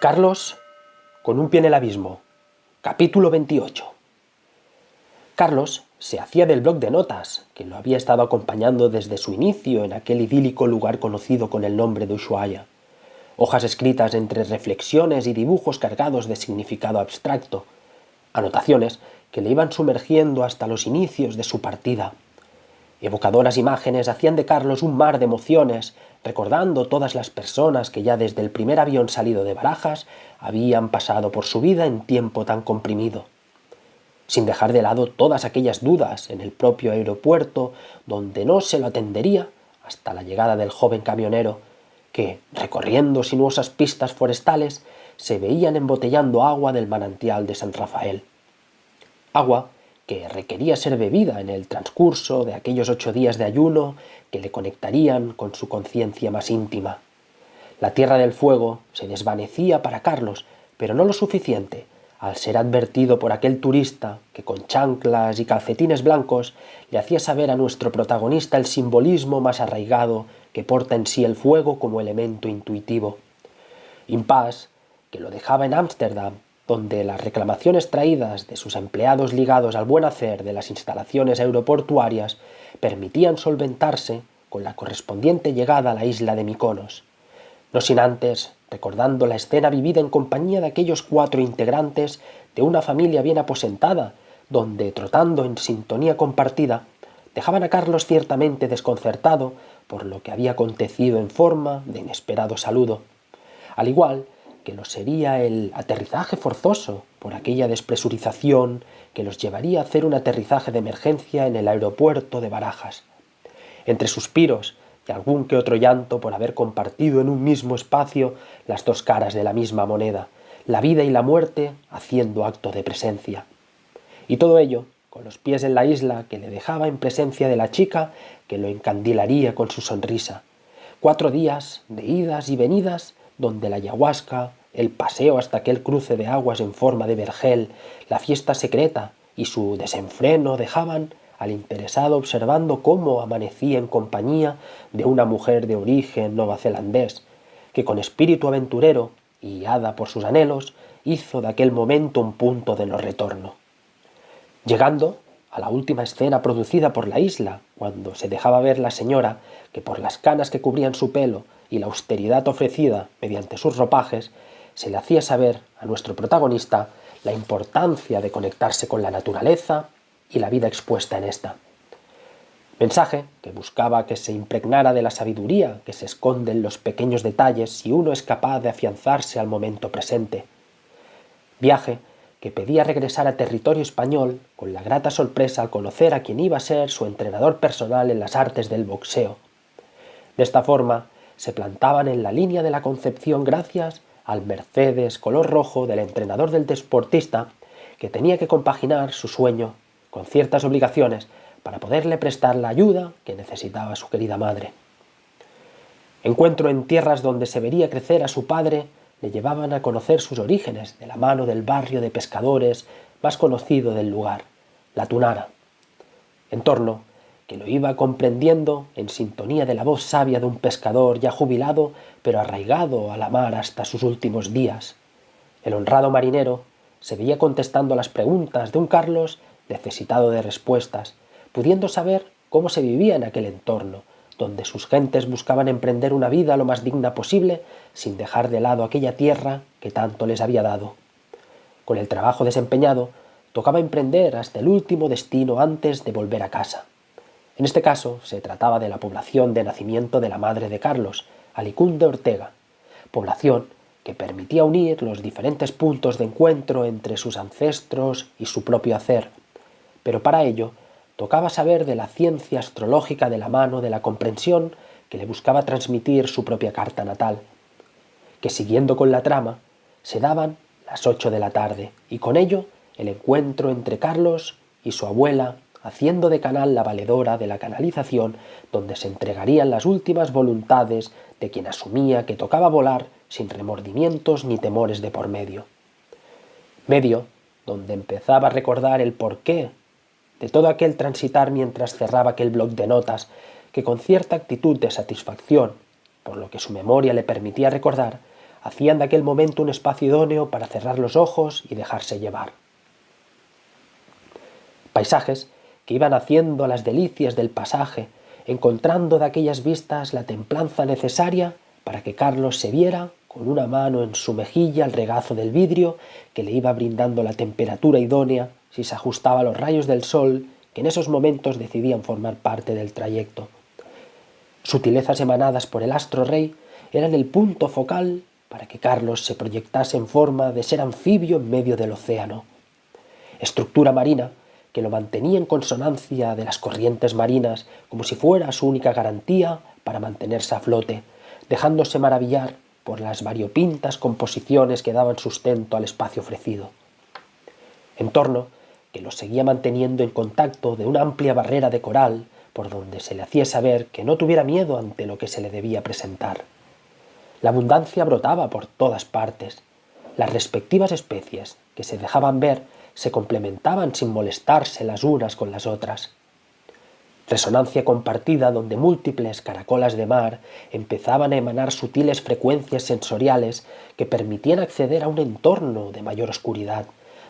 Carlos, con un pie en el abismo. Capítulo 28. Carlos se hacía del bloc de notas, que lo había estado acompañando desde su inicio en aquel idílico lugar conocido con el nombre de Ushuaia. Hojas escritas entre reflexiones y dibujos cargados de significado abstracto. Anotaciones que le iban sumergiendo hasta los inicios de su partida. Evocadoras imágenes hacían de Carlos un mar de emociones, recordando todas las personas que ya desde el primer avión salido de Barajas habían pasado por su vida en tiempo tan comprimido. Sin dejar de lado todas aquellas dudas en el propio aeropuerto donde no se lo atendería hasta la llegada del joven camionero, que, recorriendo sinuosas pistas forestales, se veían embotellando agua del manantial de San Rafael. Agua que requería ser bebida en el transcurso de aquellos 8 días de ayuno que le conectarían con su conciencia más íntima. La Tierra del Fuego se desvanecía para Carlos, pero no lo suficiente, al ser advertido por aquel turista que con chanclas y calcetines blancos le hacía saber a nuestro protagonista el simbolismo más arraigado que porta en sí el fuego como elemento intuitivo. Impasse, que lo dejaba en Ámsterdam, donde las reclamaciones traídas de sus empleados ligados al buen hacer de las instalaciones aeroportuarias permitían solventarse con la correspondiente llegada a la isla de Mykonos. No sin antes, recordando la escena vivida en compañía de aquellos 4 integrantes de una familia bien aposentada, donde, trotando en sintonía compartida, dejaban a Carlos ciertamente desconcertado por lo que había acontecido en forma de inesperado saludo. Al igual que lo sería el aterrizaje forzoso por aquella despresurización que los llevaría a hacer un aterrizaje de emergencia en el aeropuerto de Barajas. Entre suspiros y algún que otro llanto por haber compartido en un mismo espacio las dos caras de la misma moneda, la vida y la muerte haciendo acto de presencia. Y todo ello con los pies en la isla que le dejaba en presencia de la chica que lo encandilaría con su sonrisa. 4 días de idas y venidas donde la ayahuasca, el paseo hasta aquel cruce de aguas en forma de vergel, la fiesta secreta y su desenfreno dejaban al interesado observando cómo amanecía en compañía de una mujer de origen neozelandés, que con espíritu aventurero y guiada por sus anhelos, hizo de aquel momento un punto de no retorno. Llegando a la última escena producida por la isla, cuando se dejaba ver la señora que por las canas que cubrían su pelo y la austeridad ofrecida mediante sus ropajes, se le hacía saber a nuestro protagonista la importancia de conectarse con la naturaleza y la vida expuesta en esta. Mensaje que buscaba que se impregnara de la sabiduría que se esconde en los pequeños detalles si uno es capaz de afianzarse al momento presente. Viaje que pedía regresar a territorio español con la grata sorpresa al conocer a quien iba a ser su entrenador personal en las artes del boxeo. De esta forma, se plantaban en la línea de la Concepción gracias al Mercedes color rojo del entrenador del deportista que tenía que compaginar su sueño con ciertas obligaciones para poderle prestar la ayuda que necesitaba su querida madre. Encuentro en tierras donde se vería crecer a su padre le llevaban a conocer sus orígenes de la mano del barrio de pescadores más conocido del lugar, La Tunara. Entorno que lo iba comprendiendo en sintonía de la voz sabia de un pescador ya jubilado pero arraigado a la mar hasta sus últimos días. El honrado marinero se veía contestando las preguntas de un Carlos necesitado de respuestas, pudiendo saber cómo se vivía en aquel entorno, donde sus gentes buscaban emprender una vida lo más digna posible sin dejar de lado aquella tierra que tanto les había dado. Con el trabajo desempeñado, tocaba emprender hasta el último destino antes de volver a casa. En este caso, se trataba de la población de nacimiento de la madre de Carlos, Alicún de Ortega, población que permitía unir los diferentes puntos de encuentro entre sus ancestros y su propio hacer, pero para ello tocaba saber de la ciencia astrológica de la mano de la comprensión que le buscaba transmitir su propia carta natal, que siguiendo con la trama, se daban las 8 de la tarde y con ello el encuentro entre Carlos y su abuela, haciendo de canal la valedora de la canalización donde se entregarían las últimas voluntades de quien asumía que tocaba volar sin remordimientos ni temores de por medio. Medio donde empezaba a recordar el porqué de todo aquel transitar mientras cerraba aquel bloc de notas que con cierta actitud de satisfacción, por lo que su memoria le permitía recordar, hacían de aquel momento un espacio idóneo para cerrar los ojos y dejarse llevar. Paisajes que iban haciendo las delicias del pasaje, encontrando de aquellas vistas la templanza necesaria para que Carlos se viera con una mano en su mejilla al regazo del vidrio que le iba brindando la temperatura idónea si se ajustaba a los rayos del sol que en esos momentos decidían formar parte del trayecto. Sutilezas emanadas por el astro rey eran el punto focal para que Carlos se proyectase en forma de ser anfibio en medio del océano. Estructura marina que lo mantenía en consonancia de las corrientes marinas como si fuera su única garantía para mantenerse a flote, dejándose maravillar por las variopintas composiciones que daban sustento al espacio ofrecido. Entorno que lo seguía manteniendo en contacto de una amplia barrera de coral por donde se le hacía saber que no tuviera miedo ante lo que se le debía presentar. La abundancia brotaba por todas partes. Las respectivas especies que se dejaban ver se complementaban sin molestarse las unas con las otras. Resonancia compartida donde múltiples caracolas de mar empezaban a emanar sutiles frecuencias sensoriales que permitían acceder a un entorno de mayor oscuridad,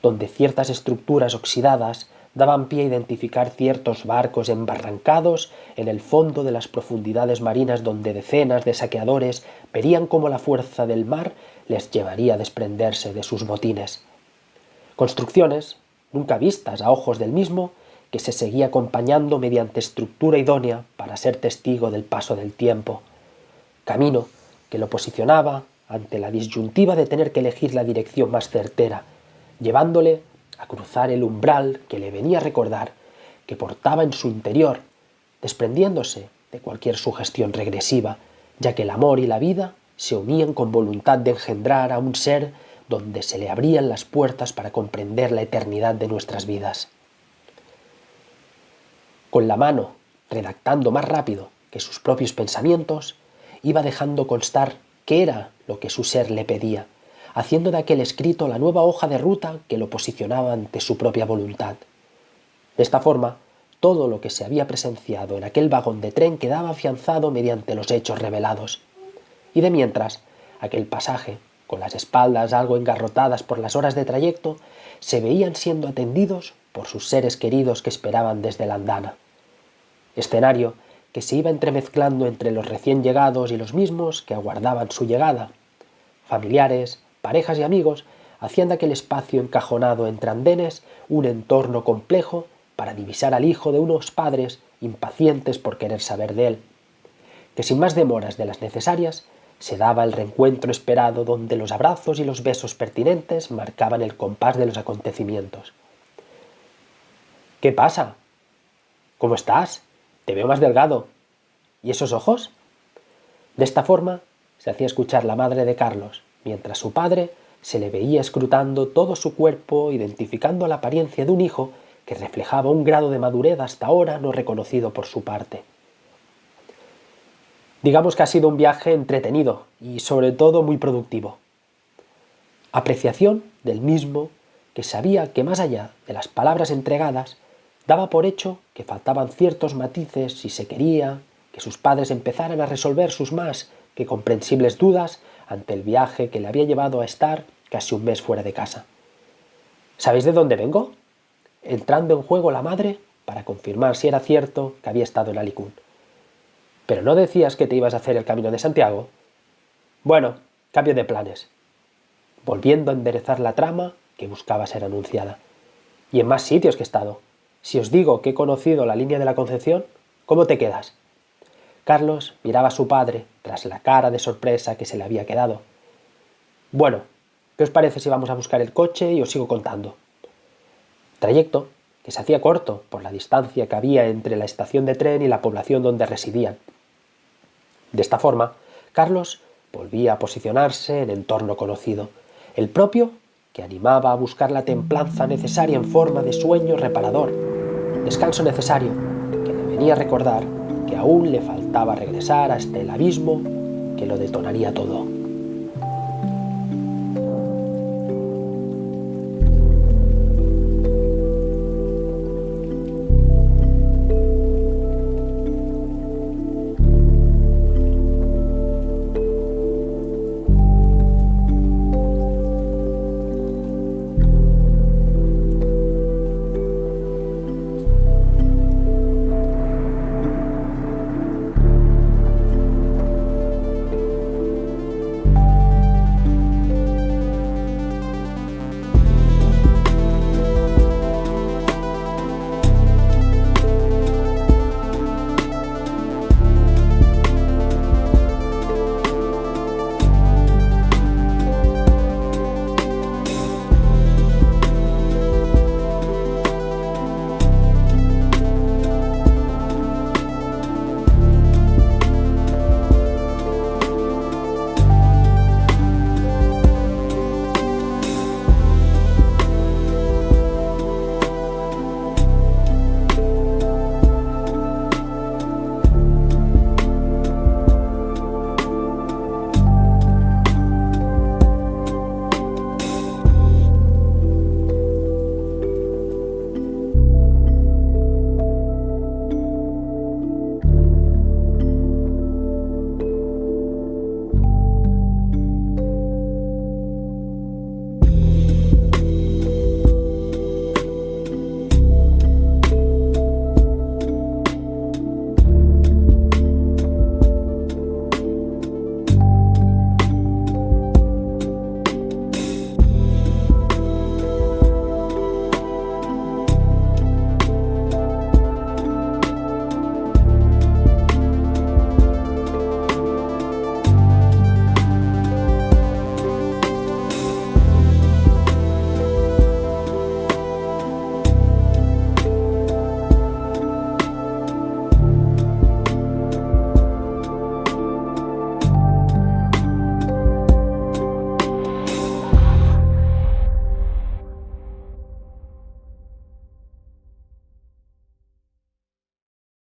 donde ciertas estructuras oxidadas daban pie a identificar ciertos barcos embarrancados en el fondo de las profundidades marinas donde decenas de saqueadores verían cómo la fuerza del mar les llevaría a desprenderse de sus botines. Construcciones, nunca vistas a ojos del mismo, que se seguía acompañando mediante estructura idónea para ser testigo del paso del tiempo. Camino que lo posicionaba ante la disyuntiva de tener que elegir la dirección más certera, llevándole a cruzar el umbral que le venía a recordar que portaba en su interior, desprendiéndose de cualquier sugestión regresiva, ya que el amor y la vida se unían con voluntad de engendrar a un ser donde se le abrían las puertas para comprender la eternidad de nuestras vidas. Con la mano, redactando más rápido que sus propios pensamientos, iba dejando constar qué era lo que su ser le pedía, haciendo de aquel escrito la nueva hoja de ruta que lo posicionaba ante su propia voluntad. De esta forma, todo lo que se había presenciado en aquel vagón de tren quedaba afianzado mediante los hechos revelados. Y de mientras, aquel pasaje, con las espaldas algo engarrotadas por las horas de trayecto, se veían siendo atendidos por sus seres queridos que esperaban desde la andana. Escenario que se iba entremezclando entre los recién llegados y los mismos que aguardaban su llegada. Familiares, parejas y amigos hacían de aquel espacio encajonado entre andenes un entorno complejo para divisar al hijo de unos padres impacientes por querer saber de él, que sin más demoras de las necesarias se daba el reencuentro esperado donde los abrazos y los besos pertinentes marcaban el compás de los acontecimientos. ¿Qué pasa? ¿Cómo estás? Te veo más delgado. ¿Y esos ojos? De esta forma se hacía escuchar la madre de Carlos, mientras su padre se le veía escrutando todo su cuerpo, identificando la apariencia de un hijo que reflejaba un grado de madurez hasta ahora no reconocido por su parte. Digamos que ha sido un viaje entretenido y sobre todo muy productivo. Apreciación del mismo que sabía que más allá de las palabras entregadas, daba por hecho que faltaban ciertos matices si se quería que sus padres empezaran a resolver sus más que comprensibles dudas ante el viaje que le había llevado a estar casi un mes fuera de casa. ¿Sabéis de dónde vengo? Entrando en juego la madre para confirmar si era cierto que había estado en Alicún. ¿Pero no decías que te ibas a hacer el Camino de Santiago? Bueno, cambio de planes. Volviendo a enderezar la trama que buscaba ser anunciada. Y en más sitios que he estado. Si os digo que he conocido la línea de la Concepción, ¿cómo te quedas? Carlos miraba a su padre tras la cara de sorpresa que se le había quedado. Bueno, ¿qué os parece si vamos a buscar el coche y os sigo contando? Trayecto que se hacía corto por la distancia que había entre la estación de tren y la población donde residían. De esta forma, Carlos volvía a posicionarse en entorno conocido, el propio que animaba a buscar la templanza necesaria en forma de sueño reparador, descanso necesario que le venía a recordar que aún le faltaba regresar hasta el abismo que lo detonaría todo.